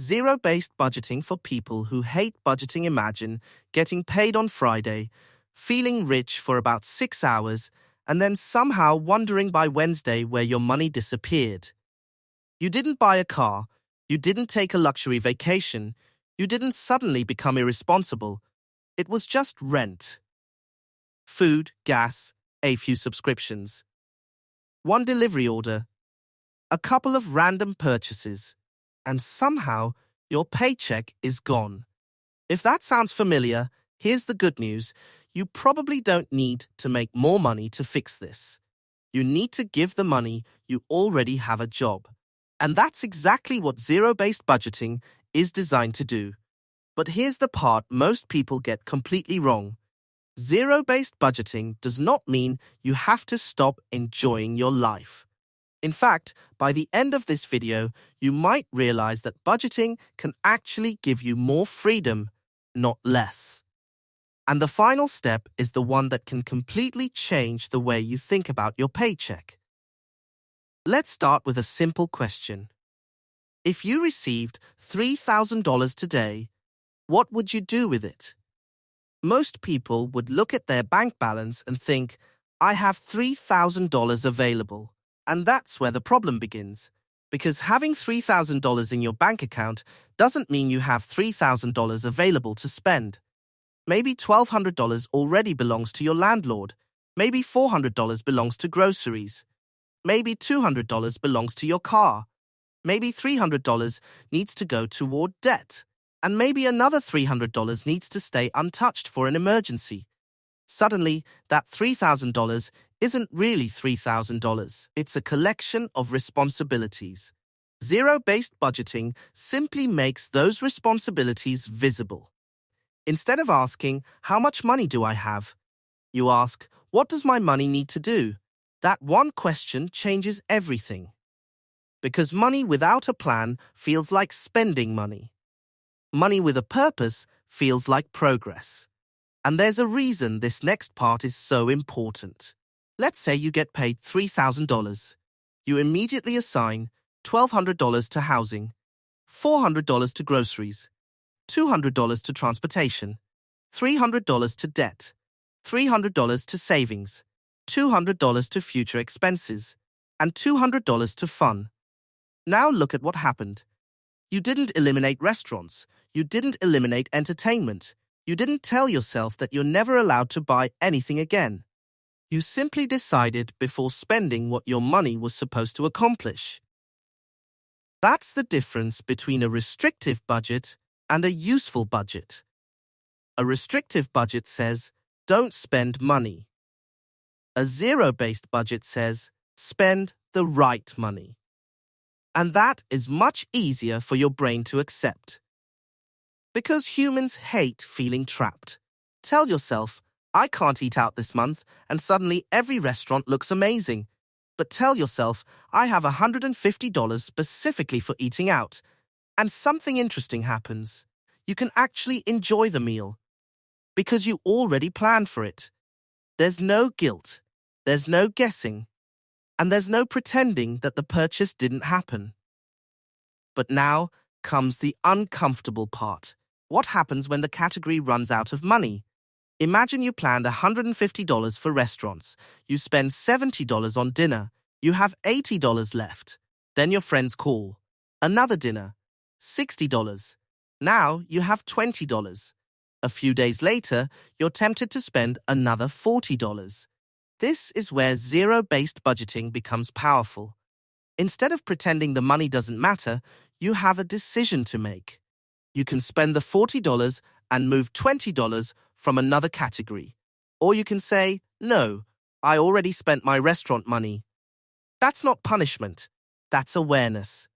Zero-based budgeting for people who hate budgeting. Imagine getting paid on Friday, feeling rich for about 6 hours, and then somehow wondering by Wednesday where your money disappeared. You didn't buy a car, you didn't take a luxury vacation, you didn't suddenly become irresponsible. It was just rent, food, gas, a few subscriptions, one delivery order, a couple of random purchases, and somehow your paycheck is gone. If that sounds familiar, here's the good news. You probably don't need to make more money to fix this. You need to give the money you already have a job. And that's exactly what zero-based budgeting is designed to do. But here's the part most people get completely wrong. Zero-based budgeting does not mean you have to stop enjoying your life. In fact, by the end of this video, you might realize that budgeting can actually give you more freedom, not less. And the final step is the one that can completely change the way you think about your paycheck. Let's start with a simple question. If you received $3,000 today, what would you do with it? Most people would look at their bank balance and think, I have $3,000 available. And that's where the problem begins. Because having $3,000 in your bank account doesn't mean you have $3,000 available to spend. Maybe $1,200 already belongs to your landlord. Maybe $400 belongs to groceries. Maybe $200 belongs to your car. Maybe $300 needs to go toward debt. And maybe another $300 needs to stay untouched for an emergency. Suddenly, that $3,000 isn't really $3,000. It's a collection of responsibilities. Zero-based budgeting simply makes those responsibilities visible. Instead of asking, how much money do I have? You ask, what does my money need to do? That one question changes everything. Because money without a plan feels like spending money. Money with a purpose feels like progress. And there's a reason this next part is so important. Let's say you get paid $3,000. You immediately assign $1,200 to housing, $400 to groceries, $200 to transportation, $300 to debt, $300 to savings, $200 to future expenses, and $200 to fun. Now look at what happened. You didn't eliminate restaurants. You didn't eliminate entertainment. You didn't tell yourself that you're never allowed to buy anything again. You simply decided before spending what your money was supposed to accomplish. That's the difference between a restrictive budget and a useful budget. A restrictive budget says, don't spend money. A zero-based budget says, spend the right money. And that is much easier for your brain to accept. Because humans hate feeling trapped. Tell yourself, I can't eat out this month, and suddenly every restaurant looks amazing. But tell yourself, I have $150 specifically for eating out, and something interesting happens. You can actually enjoy the meal. Because you already planned for it. There's no guilt, there's no guessing, and there's no pretending that the purchase didn't happen. But now comes the uncomfortable part. What happens when the category runs out of money? Imagine you planned $150 for restaurants. You spend $70 on dinner. You have $80 left. Then your friends call. Another dinner. $60. Now you have $20. A few days later, you're tempted to spend another $40. This is where zero-based budgeting becomes powerful. Instead of pretending the money doesn't matter, you have a decision to make. You can spend the $40 and move $20 from another category. Or you can say, no, I already spent my restaurant money. That's not punishment. That's awareness.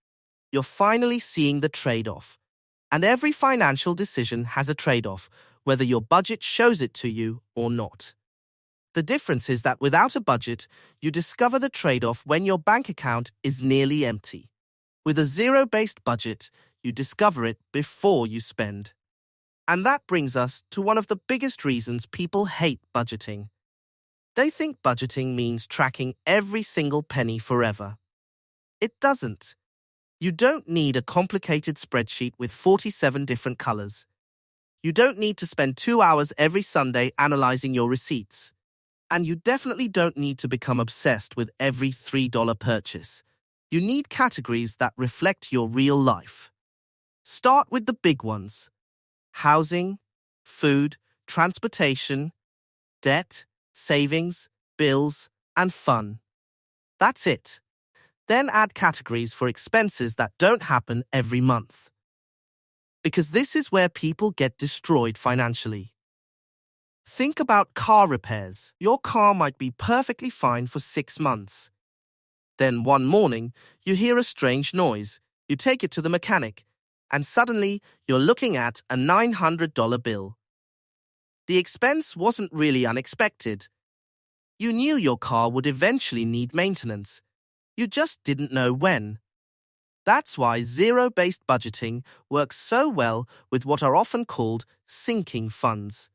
You're finally seeing the trade-off. And every financial decision has a trade-off, whether your budget shows it to you or not. The difference is that without a budget, you discover the trade-off when your bank account is nearly empty. With a zero-based budget, you discover it before you spend. And that brings us to one of the biggest reasons people hate budgeting. They think budgeting means tracking every single penny forever. It doesn't. You don't need a complicated spreadsheet with 47 different colors. You don't need to spend 2 hours every Sunday analyzing your receipts. And you definitely don't need to become obsessed with every $3 purchase. You need categories that reflect your real life. Start with the big ones: housing, food, transportation, debt, savings, bills, and fun. That's it. Then add categories for expenses that don't happen every month. Because this is where people get destroyed financially. Think about car repairs. Your car might be perfectly fine for 6 months. Then one morning, you hear a strange noise. You take it to the mechanic, and suddenly you're looking at a $900 bill. The expense wasn't really unexpected. You knew your car would eventually need maintenance. You just didn't know when. That's why zero-based budgeting works so well with what are often called sinking funds.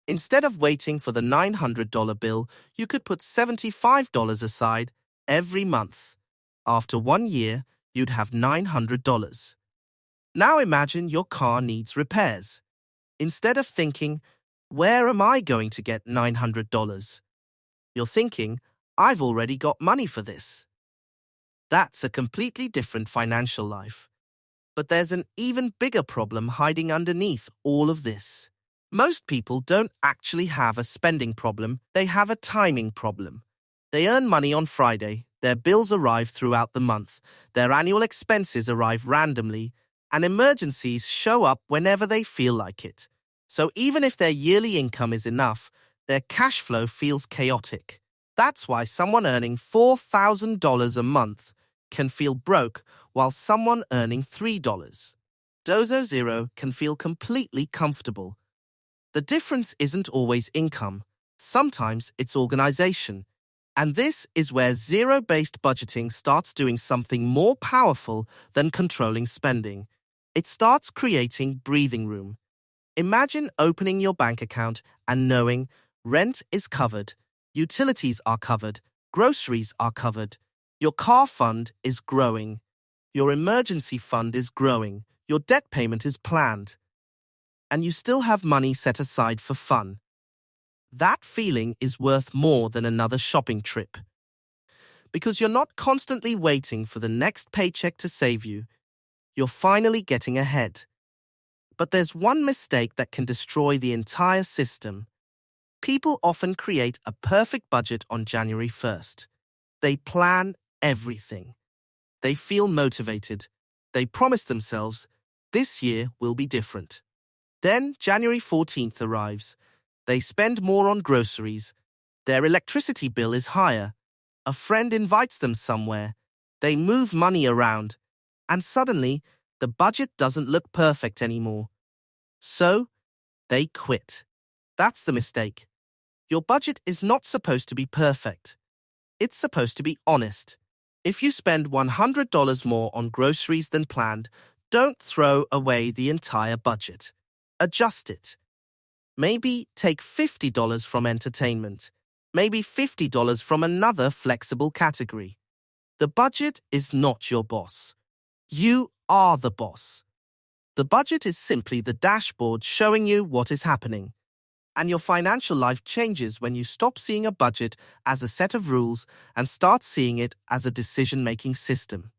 Instead of waiting for the $900 bill, you could put $75 aside every month. After 1 year, you'd have $900. Now imagine your car needs repairs. Instead of thinking, where am I going to get $900? You're thinking, I've already got money for this. That's a completely different financial life. But there's an even bigger problem hiding underneath all of this. Most people don't actually have a spending problem, they have a timing problem. They earn money on Friday, their bills arrive throughout the month, their annual expenses arrive randomly, and emergencies show up whenever they feel like it. So even if their yearly income is enough, their cash flow feels chaotic. That's why someone earning $4,000 a month can feel broke while someone earning $3. Dozo Zero can feel completely comfortable. The difference isn't always income. Sometimes it's organization. And this is where zero-based budgeting starts doing something more powerful than controlling spending. It starts creating breathing room. Imagine opening your bank account and knowing rent is covered, utilities are covered, groceries are covered, your car fund is growing, your emergency fund is growing, your debt payment is planned, and you still have money set aside for fun. That feeling is worth more than another shopping trip. Because you're not constantly waiting for the next paycheck to save you, you're finally getting ahead. But there's one mistake that can destroy the entire system. People often create a perfect budget on January 1st. They plan everything. They feel motivated. They promise themselves, this year will be different. Then January 14th arrives. They spend more on groceries. Their electricity bill is higher. A friend invites them somewhere. They move money around. And suddenly, the budget doesn't look perfect anymore. So, they quit. That's the mistake. Your budget is not supposed to be perfect. It's supposed to be honest. If you spend $100 more on groceries than planned, don't throw away the entire budget. Adjust it. Maybe take $50 from entertainment. Maybe $50 from another flexible category. The budget is not your boss. You are the boss. The budget is simply the dashboard showing you what is happening. And your financial life changes when you stop seeing a budget as a set of rules and start seeing it as a decision-making system.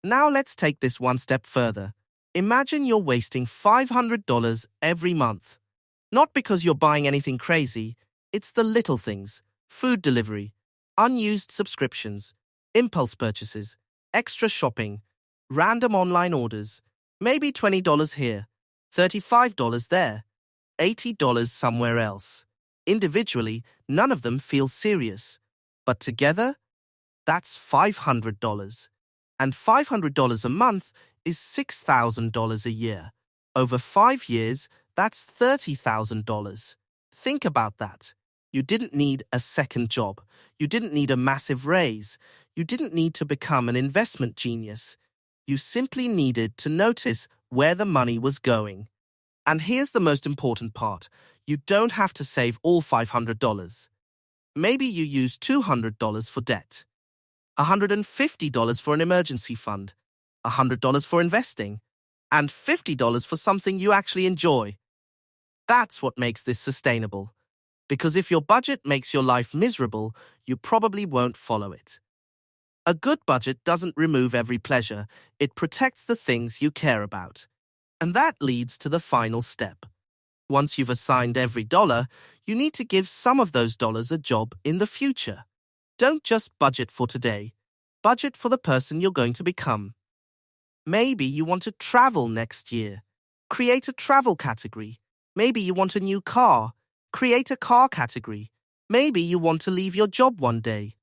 Now let's take this one step further. Imagine you're wasting $500 every month. Not because you're buying anything crazy, it's the little things: food delivery, unused subscriptions, impulse purchases, extra shopping, random online orders, maybe $20 here, $35 there, $80 somewhere else. Individually, none of them feel serious. But together, that's $500. And $500 a month is $6,000 a year. Over 5 years, that's $30,000. Think about that. You didn't need a second job. You didn't need a massive raise. You didn't need to become an investment genius. You simply needed to notice where the money was going. And here's the most important part. You don't have to save all $500. Maybe you use $200 for debt, $150 for an emergency fund, $100 for investing, and $50 for something you actually enjoy. That's what makes this sustainable. Because if your budget makes your life miserable, you probably won't follow it. A good budget doesn't remove every pleasure, it protects the things you care about. And that leads to the final step. Once you've assigned every dollar, you need to give some of those dollars a job in the future. Don't just budget for today. Budget for the person you're going to become. Maybe you want to travel next year. Create a travel category. Maybe you want a new car. Create a car category. Maybe you want to leave your job one day.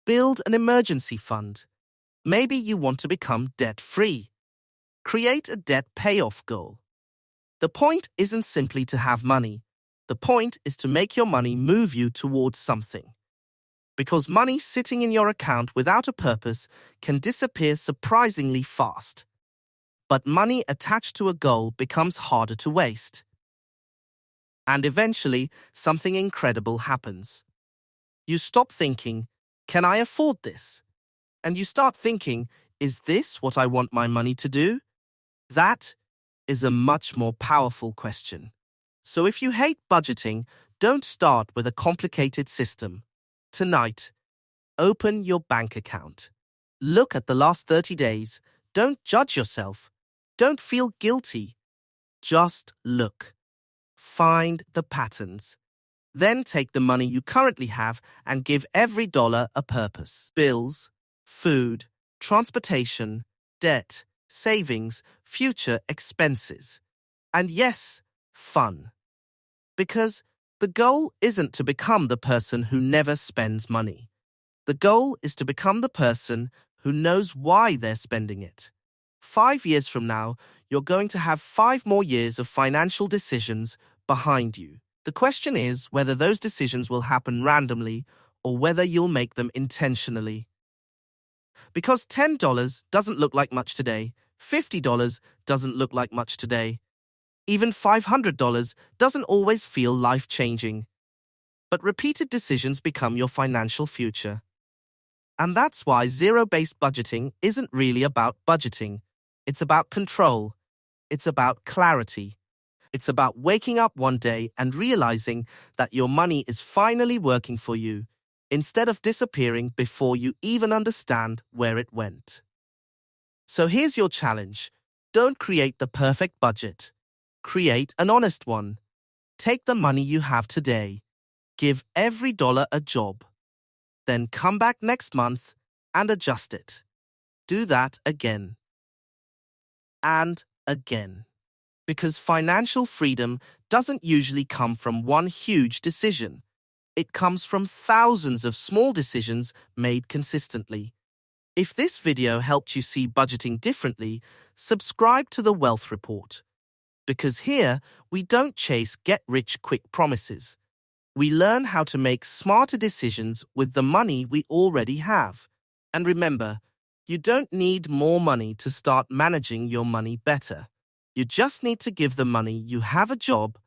Build an emergency fund. Maybe you want to become debt-free. Create a debt payoff goal. The point isn't simply to have money. The point is to make your money move you towards something. Because money sitting in your account without a purpose can disappear surprisingly fast. But money attached to a goal becomes harder to waste. And eventually, something incredible happens. You stop thinking, "Can I afford this?" And you start thinking, "Is this what I want my money to do?" That is a much more powerful question. So if you hate budgeting, don't start with a complicated system. Tonight, open your bank account. Look at the last 30 days. Don't judge yourself. Don't feel guilty. Just look. Find the patterns. Then take the money you currently have and give every dollar a purpose. Bills, food, transportation, debt, savings, future expenses. And yes, fun. Because the goal isn't to become the person who never spends money. The goal is to become the person who knows why they're spending it. 5 years from now, you're going to have 5 more years of financial decisions behind you. The question is whether those decisions will happen randomly or whether you'll make them intentionally. Because $10 doesn't look like much today, $50 doesn't look like much today. Even $500 doesn't always feel life-changing. But repeated decisions become your financial future. And that's why zero-based budgeting isn't really about budgeting. It's about control. It's about clarity. It's about waking up one day and realizing that your money is finally working for you, instead of disappearing before you even understand where it went. So here's your challenge. Don't create the perfect budget. Create an honest one. Take the money you have today. Give every dollar a job. Then come back next month and adjust it. Do that again. And again. Because financial freedom doesn't usually come from one huge decision. It comes from thousands of small decisions made consistently. If this video helped you see budgeting differently, subscribe to the Wealth Report. Because here, we don't chase get-rich-quick promises. We learn how to make smarter decisions with the money we already have. And remember, you don't need more money to start managing your money better. You just need to give the money you have a job